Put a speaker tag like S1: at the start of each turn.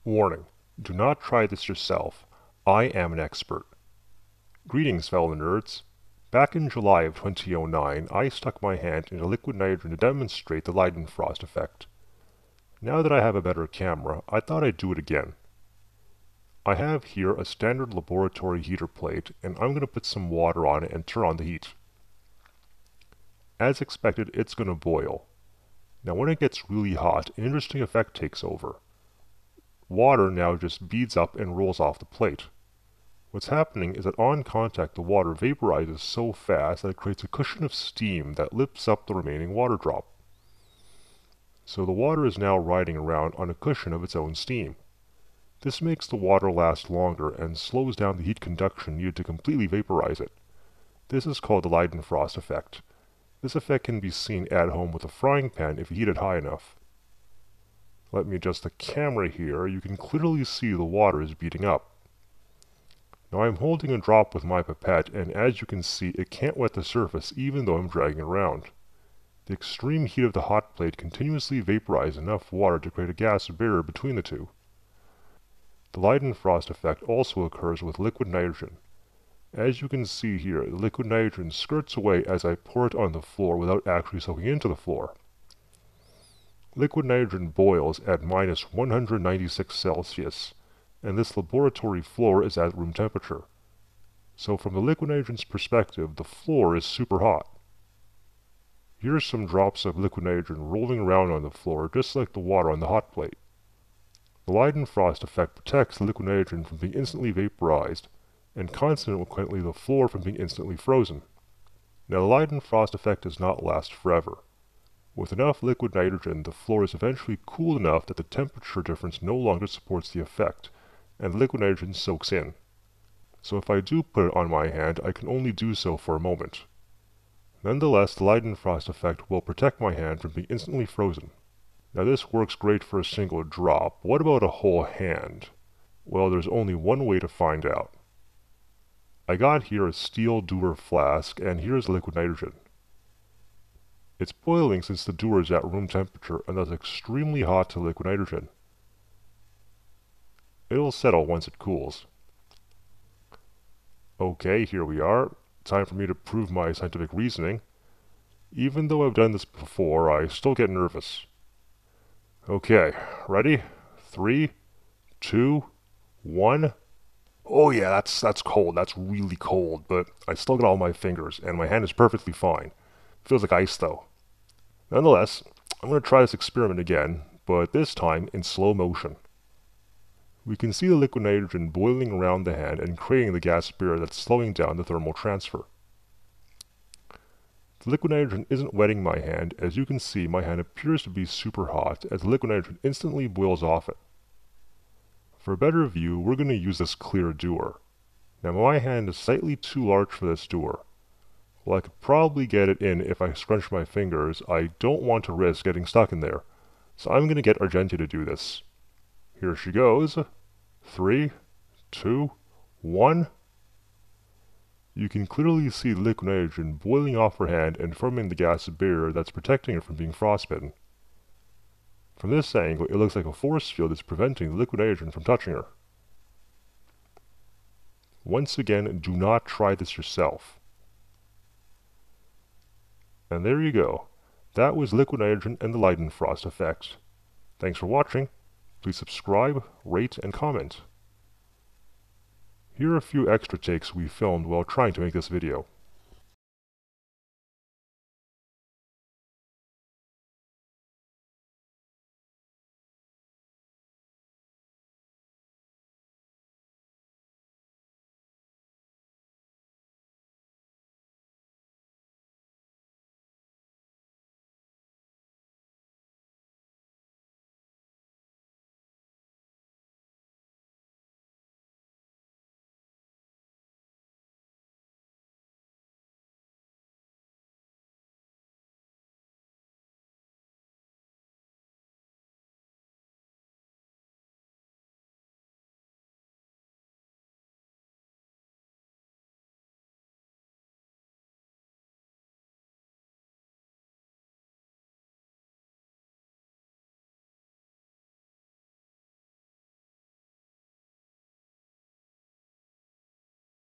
S1: Warning: do not try this yourself. I am an expert. Greetings, fellow nerds. Back in July of 2009, I stuck my hand into liquid nitrogen to demonstrate the Leidenfrost effect. Now that I have a better camera, I thought I'd do it again. I have here a standard laboratory heater plate, and I'm going to put some water on it and turn on the heat. As expected, it's going to boil. Now when it gets really hot, an interesting effect takes over. Water now just beads up and rolls off the plate. What's happening is that on contact the water vaporizes so fast that it creates a cushion of steam that lifts up the remaining water drop. So the water is now riding around on a cushion of its own steam. This makes the water last longer and slows down the heat conduction needed to completely vaporize it. This is called the Leidenfrost effect. This effect can be seen at home with a frying pan if you heat it high enough. Let me adjust the camera here. You can clearly see the water is beating up. Now I'm holding a drop with my pipette, and as you can see, it can't wet the surface even though I'm dragging it around. The extreme heat of the hot plate continuously vaporizes enough water to create a gas barrier between the two. The Leidenfrost effect also occurs with liquid nitrogen. As you can see here, the liquid nitrogen skirts away as I pour it on the floor without actually soaking into the floor. Liquid nitrogen boils at minus 196 Celsius, and this laboratory floor is at room temperature. So from the liquid nitrogen's perspective, the floor is super hot. Here are some drops of liquid nitrogen rolling around on the floor, just like the water on the hot plate. The Leidenfrost effect protects the liquid nitrogen from being instantly vaporized, and consequently the floor from being instantly frozen. Now the Leidenfrost effect does not last forever. With enough liquid nitrogen, the floor is eventually cooled enough that the temperature difference no longer supports the effect, and the liquid nitrogen soaks in. So if I do put it on my hand, I can only do so for a moment. Nonetheless, the Leidenfrost effect will protect my hand from being instantly frozen. Now this works great for a single drop. What about a whole hand? Well, there's only one way to find out. I got here a steel Dewar flask, and here's liquid nitrogen. It's boiling since the Dewar is at room temperature, and thus extremely hot to liquid nitrogen. It'll settle once it cools. Okay, here we are. Time for me to prove my scientific reasoning. Even though I've done this before, I still get nervous. Okay, ready? 3, 2, 1. Oh yeah, that's cold. That's really cold, but I still got all my fingers, and my hand is perfectly fine. Feels like ice though. Nonetheless, I'm going to try this experiment again, but this time in slow motion. We can see the liquid nitrogen boiling around the hand and creating the gas barrier that's slowing down the thermal transfer. The liquid nitrogen isn't wetting my hand. As you can see, my hand appears to be super hot as the liquid nitrogen instantly boils off it. For a better view, we're going to use this clear Dewar. Now my hand is slightly too large for this Dewar. While I could probably get it in if I scrunch my fingers, I don't want to risk getting stuck in there. So I'm going to get Argentia to do this. Here she goes. 3, 2, 1. You can clearly see liquid nitrogen boiling off her hand and forming the gas barrier that's protecting her from being frostbitten. From this angle, it looks like a force field is preventing the liquid nitrogen from touching her. Once again, do not try this yourself. And there you go. That was liquid nitrogen and the Leidenfrost effect. Thanks for watching. Please subscribe, rate, and comment. Here are a few extra takes we filmed while trying to make this video.